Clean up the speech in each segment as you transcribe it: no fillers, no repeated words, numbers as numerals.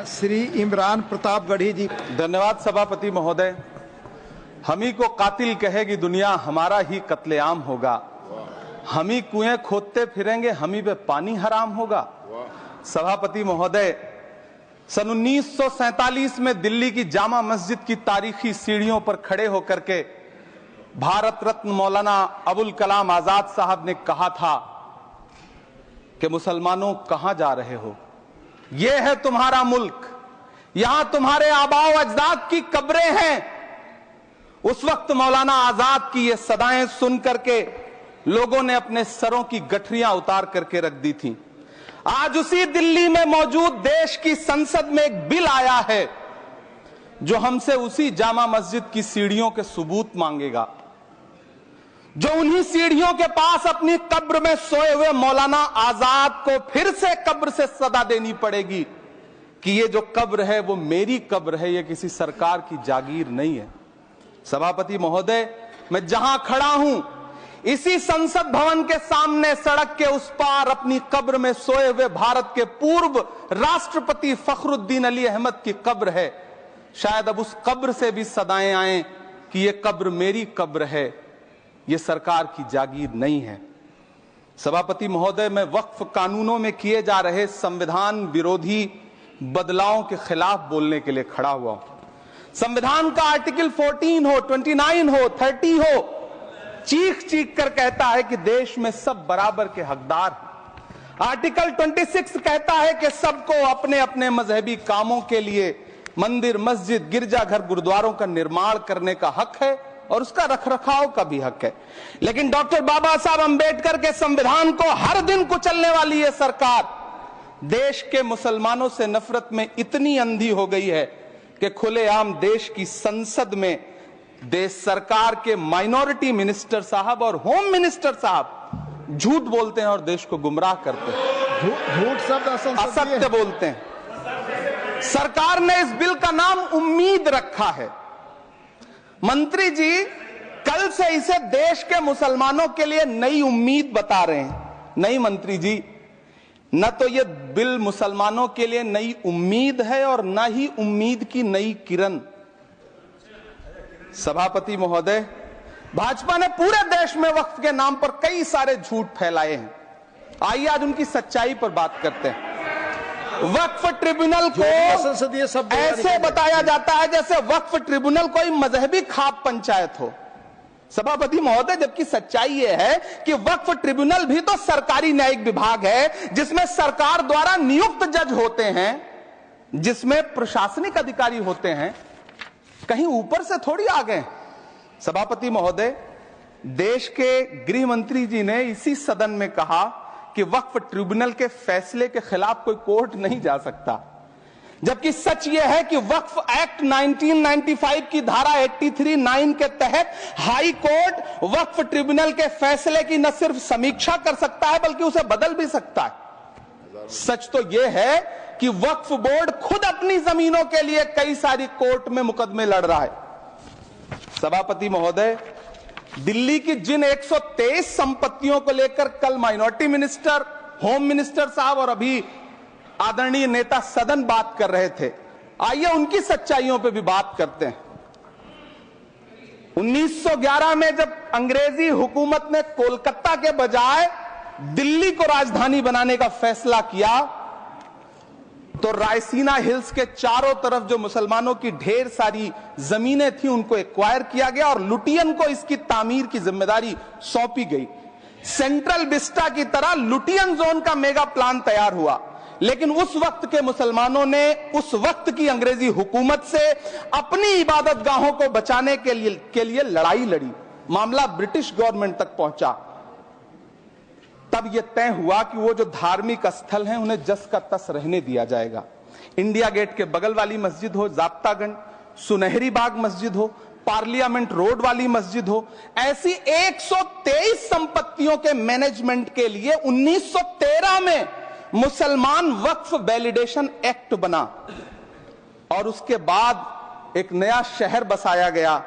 श्री इमरान प्रतापगढ़ी जी। धन्यवाद सभापति महोदय। हम ही को कातिल कहेगी दुनिया, हमारा ही कत्लेआम होगा। हम ही कुएं खोदते फिरेंगे, हम ही पे पानी हराम होगा। सभापति महोदय, सन 1947 में दिल्ली की जामा मस्जिद की तारीखी सीढ़ियों पर खड़े होकर के भारत रत्न मौलाना अबुल कलाम आजाद साहब ने कहा था कि मुसलमानों कहां जा रहे हो, यह है तुम्हारा मुल्क, यहां तुम्हारे आबाओ अजदाद की कब्रें हैं। उस वक्त मौलाना आजाद की ये सदाएं सुन करके लोगों ने अपने सरों की गठरियां उतार करके रख दी थी। आज उसी दिल्ली में मौजूद देश की संसद में एक बिल आया है जो हमसे उसी जामा मस्जिद की सीढ़ियों के सबूत मांगेगा, जो उन्हीं सीढ़ियों के पास अपनी कब्र में सोए हुए मौलाना आजाद को फिर से कब्र से सदा देनी पड़ेगी कि ये जो कब्र है वो मेरी कब्र है, ये किसी सरकार की जागीर नहीं है। सभापति महोदय, मैं जहां खड़ा हूं इसी संसद भवन के सामने सड़क के उस पार अपनी कब्र में सोए हुए भारत के पूर्व राष्ट्रपति फखरुद्दीन अली अहमद की कब्र है। शायद अब उस कब्र से भी सदाएं आए कि ये कब्र मेरी कब्र है, ये सरकार की जागीर नहीं है। सभापति महोदय, मैं वक्फ कानूनों में किए जा रहे संविधान विरोधी बदलावों के खिलाफ बोलने के लिए खड़ा हुआ हूं। संविधान का आर्टिकल 14 हो, 29 हो, 30 हो, चीख चीख कर कहता है कि देश में सब बराबर के हकदार हैं। आर्टिकल 26 कहता है कि सबको अपने अपने मजहबी कामों के लिए मंदिर, मस्जिद, गिरजाघर, गुरुद्वारों का निर्माण करने का हक है और उसका रखरखाव का भी हक है। लेकिन डॉक्टर बाबा साहब अंबेडकर के संविधान को हर दिन कुचलने वाली ये सरकार देश के मुसलमानों से नफरत में इतनी अंधी हो गई है कि खुलेआम देश की संसद में देश सरकार के माइनॉरिटी मिनिस्टर साहब और होम मिनिस्टर साहब झूठ बोलते हैं और देश को गुमराह करते हैं, झूठ शब्द असत्य बोलते हैं। सरकार ने इस बिल का नाम उम्मीद रखा है। मंत्री जी कल से इसे देश के मुसलमानों के लिए नई उम्मीद बता रहे हैं। नहीं मंत्री जी, न तो यह बिल मुसलमानों के लिए नई उम्मीद है और न ही उम्मीद की नई किरण। सभापति महोदय, भाजपा ने पूरे देश में वक्फ के नाम पर कई सारे झूठ फैलाए हैं। आइए आज उनकी सच्चाई पर बात करते हैं। वक्फ ट्रिब्यूनल को ऐसे बताया जाता है जैसे वक्फ ट्रिब्यूनल कोई मजहबी खाप पंचायत हो। सभापति महोदय, जबकि सच्चाई यह है कि वक्फ ट्रिब्यूनल भी तो सरकारी न्यायिक विभाग है जिसमें सरकार द्वारा नियुक्त जज होते हैं, जिसमें प्रशासनिक अधिकारी होते हैं, कहीं ऊपर से थोड़ी आ गए। सभापति महोदय, देश के गृह मंत्री जी ने इसी सदन में कहा कि वक्फ ट्रिब्यूनल के फैसले के खिलाफ कोई कोर्ट नहीं जा सकता, जबकि सच यह है कि वक्फ एक्ट 1995 की धारा 83(9) के तहत हाई कोर्ट वक्फ ट्रिब्यूनल के फैसले की न सिर्फ समीक्षा कर सकता है बल्कि उसे बदल भी सकता है। सच तो यह है कि वक्फ बोर्ड खुद अपनी जमीनों के लिए कई सारी कोर्ट में मुकदमे लड़ रहा है। सभापति महोदय, दिल्ली की जिन 123 संपत्तियों को लेकर कल माइनॉरिटी मिनिस्टर, होम मिनिस्टर साहब और अभी आदरणीय नेता सदन बात कर रहे थे, आइए उनकी सच्चाइयों पे भी बात करते हैं। 1911 में जब अंग्रेजी हुकूमत ने कोलकाता के बजाय दिल्ली को राजधानी बनाने का फैसला किया तो रायसीना हिल्स के चारों तरफ जो मुसलमानों की ढेर सारी जमीनें थी उनको एक्वायर किया गया और लुटियन को इसकी तामीर की जिम्मेदारी सौंपी गई। सेंट्रल विस्टा की तरह लुटियन जोन का मेगा प्लान तैयार हुआ, लेकिन उस वक्त के मुसलमानों ने उस वक्त की अंग्रेजी हुकूमत से अपनी इबादत गाहों को बचाने के लिए लड़ाई लड़ी। मामला ब्रिटिश गवर्नमेंट तक पहुंचा। तब यह तय हुआ कि वो जो धार्मिक स्थल हैं उन्हें जस का तस रहने दिया जाएगा। इंडिया गेट के बगल वाली मस्जिद हो, जाप्तागंज, सुनहरी बाग मस्जिद हो, पार्लियामेंट रोड वाली मस्जिद हो, ऐसी 123 संपत्तियों के मैनेजमेंट के लिए 1913 में मुसलमान वक्फ वैलिडेशन एक्ट बना और उसके बाद एक नया शहर बसाया गया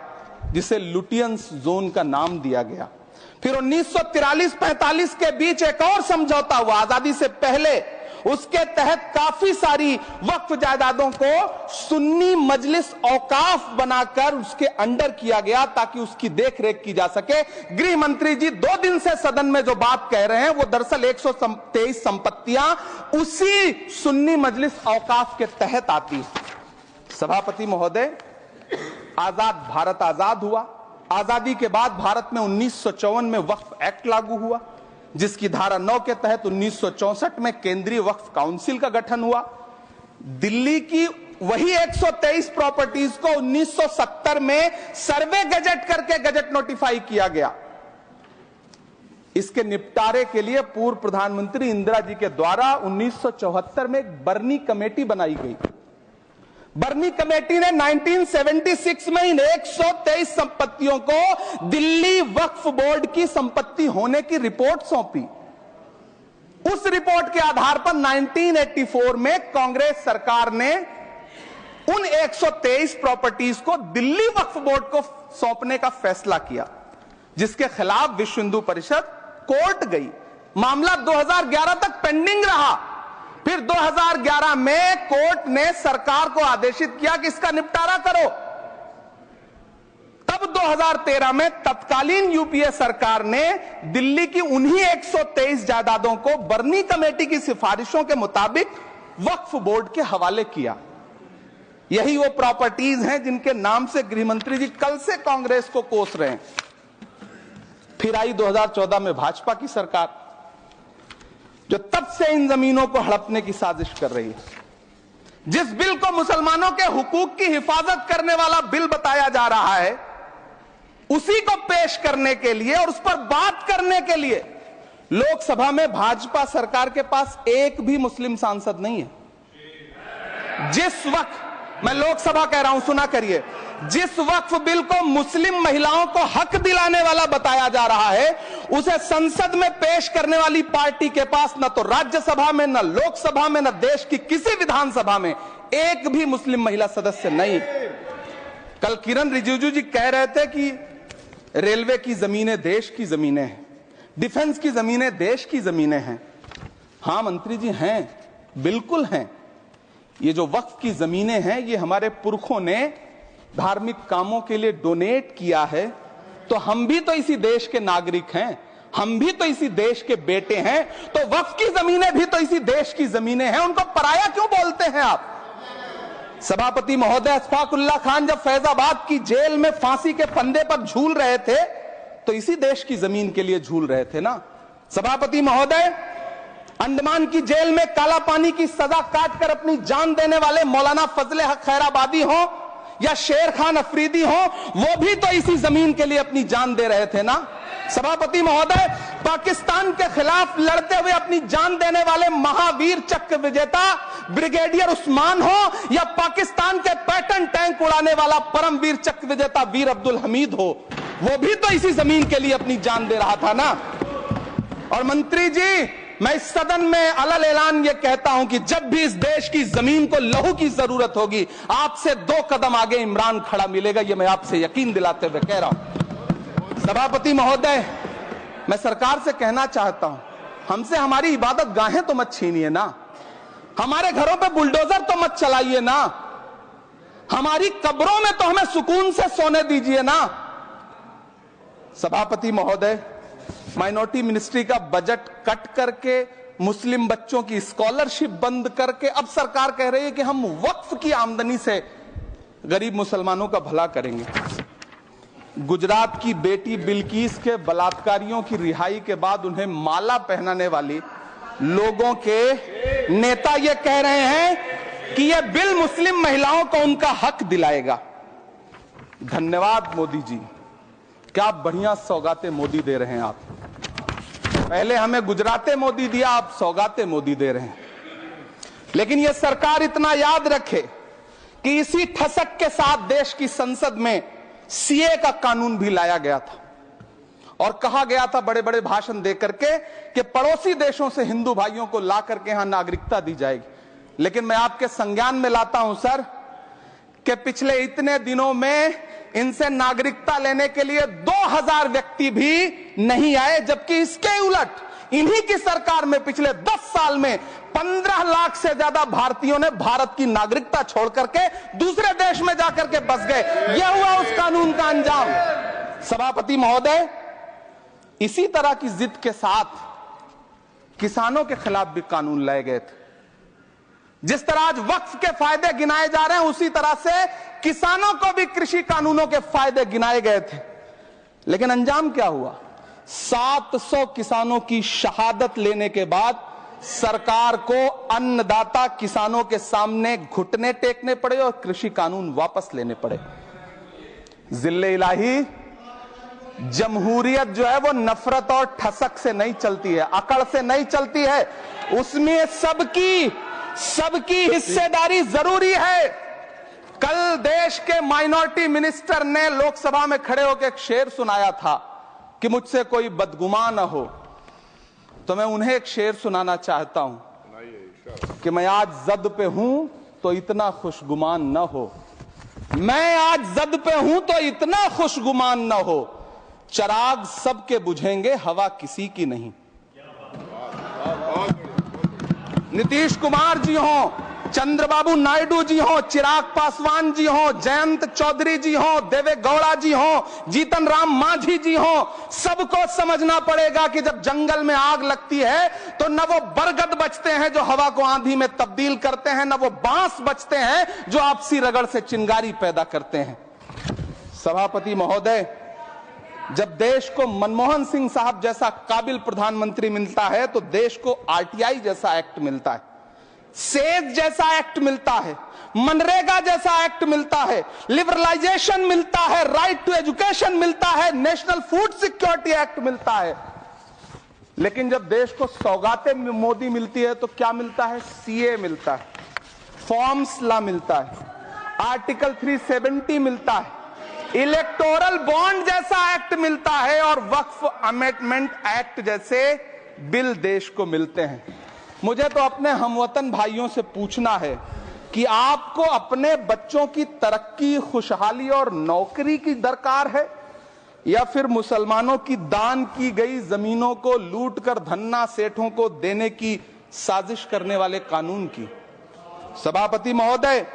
जिसे लुटियंस जोन का नाम दिया गया। फिर 1943-45 के बीच एक और समझौता हुआ आजादी से पहले उसके तहत काफी सारी वक्फ जायदादों को सुन्नी मजलिस औकाफ बनाकर उसके अंडर किया गया ताकि उसकी देखरेख की जा सके। गृह मंत्री जी 2 दिन से सदन में जो बात कह रहे हैं वो दरअसल 123 संपत्तियां उसी सुन्नी मजलिस औकाफ के तहत आती है। सभापति महोदय, आजाद भारत आजाद हुआ। आजादी के बाद भारत में 1954 में वक्फ एक्ट लागू हुआ, जिसकी धारा 9 के तहत 1964 में केंद्रीय वक्फ काउंसिल का गठन हुआ। दिल्ली की वही 123 प्रॉपर्टीज को 1970 में सर्वे गजट करके गजट नोटिफाई किया गया। इसके निपटारे के लिए पूर्व प्रधानमंत्री इंदिरा जी के द्वारा 1974 में एक बर्नी कमेटी बनाई गई। बर्नी कमेटी ने 1976 में इन 123 संपत्तियों को दिल्ली वक्फ बोर्ड की संपत्ति होने की रिपोर्ट सौंपी। उस रिपोर्ट के आधार पर 1984 में कांग्रेस सरकार ने उन 123 प्रॉपर्टीज को दिल्ली वक्फ बोर्ड को सौंपने का फैसला किया, जिसके खिलाफ विश्व हिंदू परिषद कोर्ट गई। मामला 2011 तक पेंडिंग रहा। फिर 2011 में कोर्ट ने सरकार को आदेशित किया कि इसका निपटारा करो। तब 2013 में तत्कालीन यूपीए सरकार ने दिल्ली की उन्हीं 123 जायदादों को बर्नी कमेटी की सिफारिशों के मुताबिक वक्फ बोर्ड के हवाले किया। यही वो प्रॉपर्टीज हैं जिनके नाम से गृह मंत्री जी कल से कांग्रेस को कोस रहे हैं। फिर आई 2014 में भाजपा की सरकार, जो तब से इन जमीनों को हड़पने की साजिश कर रही है। जिस बिल को मुसलमानों के हुकूक की हिफाजत करने वाला बिल बताया जा रहा है, उसी को पेश करने के लिए और उस पर बात करने के लिए लोकसभा में भाजपा सरकार के पास एक भी मुस्लिम सांसद नहीं है। जिस वक्त, मैं लोकसभा कह रहा हूं, सुना करिए, जिस वक्फ बिल को मुस्लिम महिलाओं को हक दिलाने वाला बताया जा रहा है, उसे संसद में पेश करने वाली पार्टी के पास न तो राज्यसभा में, न लोकसभा में, न देश की किसी विधानसभा में एक भी मुस्लिम महिला सदस्य नहीं। कल किरण रिजिजू जी कह रहे थे कि रेलवे की जमीनें देश की जमीनें हैं, डिफेंस की जमीनें देश की जमीनें हैं। हां मंत्री जी, हैं, बिल्कुल हैं। ये जो वक्फ की जमीनें हैं, ये हमारे पुरखों ने धार्मिक कामों के लिए डोनेट किया है। तो हम भी तो इसी देश के नागरिक हैं, हम भी तो इसी देश के बेटे हैं। तो वक्फ की जमीनें भी तो इसी देश की जमीनें हैं, उनको पराया क्यों बोलते हैं आप? सभापति महोदय, अशफाकुल्लाह खान जब फैजाबाद की जेल में फांसी के फंदे पर झूल रहे थे, तो इसी देश की जमीन के लिए झूल रहे थे ना। सभापति महोदय, अंडमान की जेल में काला पानी की सजा काटकर अपनी जान देने वाले मौलाना फजले हक खैराबादी हो या शेर खान अफरीदी हो, वो भी तो इसी जमीन के लिए अपनी जान दे रहे थे ना। सभापति महोदय, पाकिस्तान के खिलाफ लड़ते हुए अपनी जान देने वाले महावीर चक्र विजेता ब्रिगेडियर उस्मान हो या पाकिस्तान के पैटर्न टैंक उड़ाने वाला परमवीर चक्र विजेता वीर अब्दुल हमीद हो, वो भी तो इसी जमीन के लिए अपनी जान दे रहा था ना। और मंत्री जी, मैं इस सदन में अलग ऐलान ये कहता हूं कि जब भी इस देश की जमीन को लहू की जरूरत होगी, आपसे 2 कदम आगे इमरान खड़ा मिलेगा, ये मैं आपसे यकीन दिलाते हुए कह रहा हूं। सभापति महोदय, मैं सरकार से कहना चाहता हूं, हमसे हमारी इबादत गाहें तो मत छीनिए ना, हमारे घरों पे बुलडोजर तो मत चलाइए ना, हमारी कब्रों में तो हमें सुकून से सोने दीजिए ना। सभापति महोदय, माइनॉरिटी मिनिस्ट्री का बजट कट करके, मुस्लिम बच्चों की स्कॉलरशिप बंद करके अब सरकार कह रही है कि हम वक्फ की आमदनी से गरीब मुसलमानों का भला करेंगे। गुजरात की बेटी बिल्किस के बलात्कारियों की रिहाई के बाद उन्हें माला पहनाने वाली लोगों के नेता ये कह रहे हैं कि यह बिल मुस्लिम महिलाओं को उनका हक दिलाएगा। धन्यवाद मोदी जी, क्या बढ़िया सौगातें मोदी दे रहे हैं आप। पहले हमें गुजराते मोदी दिया, आप सौगातें मोदी दे रहे हैं। लेकिन यह सरकार इतना याद रखे कि इसी ठसक के साथ देश की संसद में सीए का कानून भी लाया गया था और कहा गया था बड़े बड़े भाषण देकर के कि पड़ोसी देशों से हिंदू भाइयों को ला करके यहां नागरिकता दी जाएगी। लेकिन मैं आपके संज्ञान में लाता हूं सर कि पिछले इतने दिनों में इनसे नागरिकता लेने के लिए 2000 व्यक्ति भी नहीं आए, जबकि इसके उलट इन्हीं की सरकार में पिछले 10 साल में 15 लाख से ज्यादा भारतीयों ने भारत की नागरिकता छोड़ करके दूसरे देश में जाकर के बस गए। यह हुआ उस कानून का अंजाम। सभापति महोदय, इसी तरह की जिद के साथ किसानों के खिलाफ भी कानून लाए गए थे। जिस तरह आज वक्फ के फायदे गिनाए जा रहे हैं, उसी तरह से किसानों को भी कृषि कानूनों के फायदे गिनाए गए थे। लेकिन अंजाम क्या हुआ? 700 किसानों की शहादत लेने के बाद सरकार को अन्नदाता किसानों के सामने घुटने टेकने पड़े और कृषि कानून वापस लेने पड़े। जिल्ले इलाही, जमहूरियत जो है वो नफरत और ठसक से नहीं चलती है, अकड़ से नहीं चलती है। उसमें सबकी हिस्सेदारी जरूरी है। कल देश के माइनॉरिटी मिनिस्टर ने लोकसभा में खड़े होकर एक शेर सुनाया था कि मुझसे कोई बदगुमान न हो, तो मैं उन्हें एक शेर सुनाना चाहता हूं कि मैं आज जद पे हूं तो इतना खुशगुमान न हो, मैं आज जद पे हूं तो इतना खुशगुमान न हो, चराग सबके बुझेंगे हवा किसी की नहीं। नीतीश कुमार जी हो, चंद्रबाबू नायडू जी हो, चिराग पासवान जी हो, जयंत चौधरी जी हो, देवे गौड़ा जी हो, जीतन राम मांझी जी हो, सबको समझना पड़ेगा कि जब जंगल में आग लगती है तो न वो बरगद बचते हैं जो हवा को आंधी में तब्दील करते हैं, न वो बांस बचते हैं जो आपसी रगड़ से चिंगारी पैदा करते हैं। सभापति महोदय, जब देश को मनमोहन सिंह साहब जैसा काबिल प्रधानमंत्री मिलता है तो देश को आरटीआई जैसा एक्ट मिलता है, सेज जैसा एक्ट मिलता है, मनरेगा जैसा एक्ट मिलता है, लिबरलाइजेशन मिलता है, राइट टू एजुकेशन मिलता है, नेशनल फूड सिक्योरिटी एक्ट मिलता है। लेकिन जब देश को सौगातें मोदी मिलती है तो क्या मिलता है? सीए मिलता है, फॉर्म्स लॉ मिलता है, आर्टिकल 370 मिलता है, इलेक्टोरल बॉन्ड जैसा एक्ट मिलता है और वक्फ अमेंडमेंट एक्ट जैसे बिल देश को मिलते हैं। मुझे तो अपने हमवतन भाइयों से पूछना है कि आपको अपने बच्चों की तरक्की, खुशहाली और नौकरी की दरकार है या फिर मुसलमानों की दान की गई जमीनों को लूटकर धन्ना सेठों को देने की साजिश करने वाले कानून की? सभापति महोदय,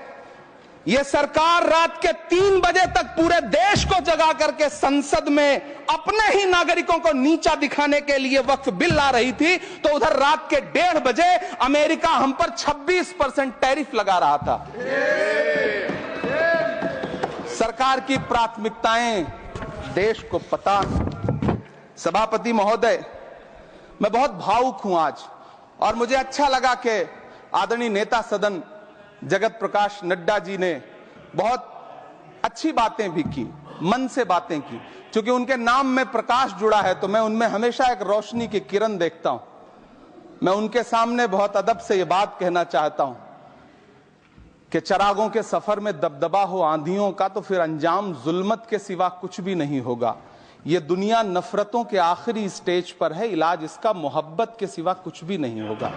यह सरकार रात के 3 बजे तक पूरे देश को जगा करके संसद में अपने ही नागरिकों को नीचा दिखाने के लिए वक्फ बिल ला रही थी, तो उधर रात के 1:30 बजे अमेरिका हम पर 26% टैरिफ लगा रहा था। सरकार की प्राथमिकताएं देश को पता। सभापति महोदय, मैं बहुत भावुक हूं आज, और मुझे अच्छा लगा कि आदरणीय नेता सदन जगत प्रकाश नड्डा जी ने बहुत अच्छी बातें भी की, मन से बातें की। क्योंकि उनके नाम में प्रकाश जुड़ा है तो मैं उनमें हमेशा एक रोशनी की किरण देखता हूं। मैं उनके सामने बहुत अदब से यह बात कहना चाहता हूं कि चरागों के सफर में दबदबा हो आंधियों का तो फिर अंजाम जुल्मत के सिवा कुछ भी नहीं होगा। यह दुनिया नफरतों के आखिरी स्टेज पर है, इलाज इसका मोहब्बत के सिवा कुछ भी नहीं होगा।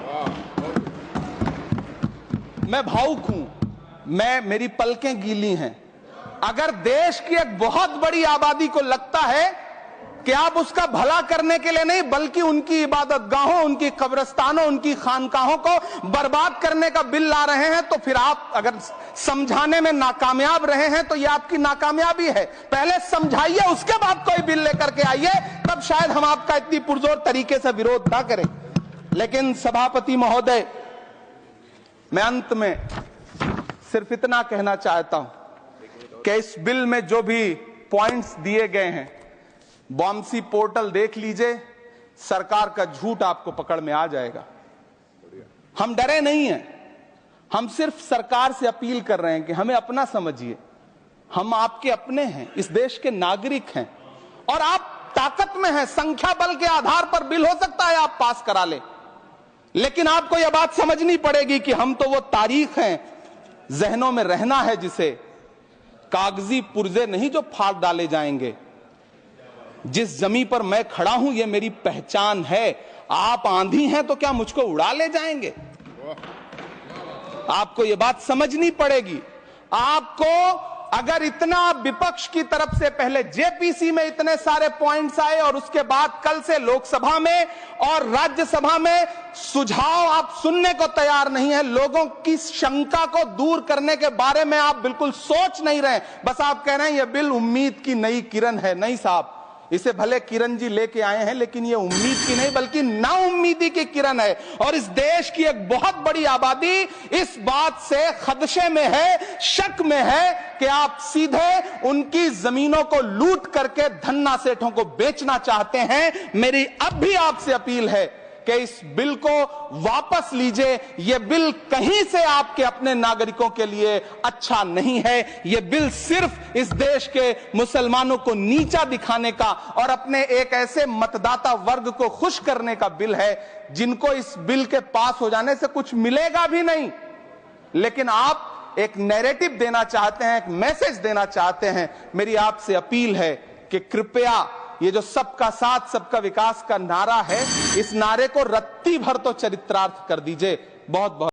मैं भावुक हूं, मेरी पलकें गीली हैं। अगर देश की एक बहुत बड़ी आबादी को लगता है कि आप उसका भला करने के लिए नहीं बल्कि उनकी इबादतगाहों, उनकी कब्रिस्तानों, उनकी खानकाहों को बर्बाद करने का बिल ला रहे हैं, तो फिर आप अगर समझाने में नाकामयाब रहे हैं तो यह आपकी नाकामयाबी है। पहले समझाइए, उसके बाद कोई बिल लेकर के आइए, तब शायद हम आपका इतनी पुरजोर तरीके से विरोध ना करें। लेकिन सभापति महोदय, मैं अंत में सिर्फ इतना कहना चाहता हूं कि इस बिल में जो भी पॉइंट्स दिए गए हैं, बॉम्सी पोर्टल देख लीजिए, सरकार का झूठ आपको पकड़ में आ जाएगा। हम डरे नहीं हैं, हम सिर्फ सरकार से अपील कर रहे हैं कि हमें अपना समझिए। हम आपके अपने हैं, इस देश के नागरिक हैं और आप ताकत में हैं। संख्या बल के आधार पर बिल हो सकता है आप पास करा लें, लेकिन आपको यह बात समझनी पड़ेगी कि हम तो वो तारीख हैं, जहनों में रहना है जिसे, कागजी पुर्जे नहीं जो फाड़ डाले जाएंगे। जिस जमीन पर मैं खड़ा हूं यह मेरी पहचान है। आप आंधी हैं तो क्या मुझको उड़ा ले जाएंगे? आपको यह बात समझनी पड़ेगी। आपको अगर इतना विपक्ष की तरफ से पहले जेपीसी में इतने सारे पॉइंट्स आए और उसके बाद कल से लोकसभा में और राज्यसभा में सुझाव आप सुनने को तैयार नहीं है, लोगों की शंका को दूर करने के बारे में आप बिल्कुल सोच नहीं रहे, बस आप कह रहे हैं यह बिल उम्मीद की नई किरण है। नहीं साहब, इसे भले किरण जी लेके आए हैं, लेकिन ये उम्मीद की नहीं बल्कि नाउम्मीदी की किरण है। और इस देश की एक बहुत बड़ी आबादी इस बात से खदशे में है, शक में है कि आप सीधे उनकी जमीनों को लूट करके धन्ना सेठों को बेचना चाहते हैं। मेरी अब भी आपसे अपील है कि इस बिल को वापस लीजिए। यह बिल कहीं से आपके अपने नागरिकों के लिए अच्छा नहीं है। यह बिल सिर्फ इस देश के मुसलमानों को नीचा दिखाने का और अपने एक ऐसे मतदाता वर्ग को खुश करने का बिल है जिनको इस बिल के पास हो जाने से कुछ मिलेगा भी नहीं, लेकिन आप एक नैरेटिव देना चाहते हैं, एक मैसेज देना चाहते हैं। मेरी आपसे अपील है कि कृपया ये जो सबका साथ सबका विकास का नारा है, इस नारे को रत्ती भर तो चरित्रार्थ कर दीजिए। बहुत बहुत